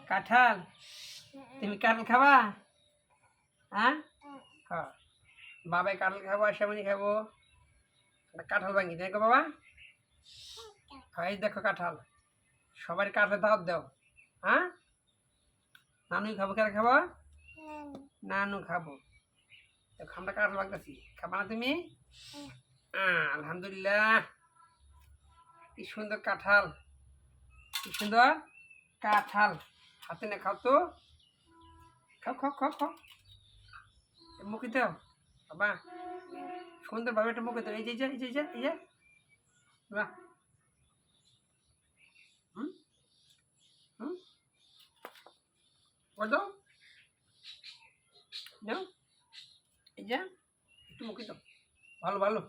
কাঁঠাল তুমি কাঁঠাল খাবা? হ্যাঁ হ্যাঁ বাবাই কাঁঠাল খাবো আর সেমনি খাবো কাঁঠাল ভাঙি দেখো বাবা এই দেখো কাঁঠাল সবাই কাঁঠাল দাওয়াত দাও হ্যাঁ নানুই খাবো কেন খাবো নানু খাবো আমরা কাঁঠাল ভাঙতেছি খাবা না তুমি আলহামদুলিল্লাহ কি সুন্দর কাঁঠাল কি সুন্দর কাঁঠাল হাতে না খাও তো খাও খাও খাও খাও মুখে দাও বাবা সুন্দরভাবে একটা মুখে দাও এই যে এই যে এই যে বাহ হুম হুম দাও দাও এই যে একটু মুখে দাও ভালো ভালো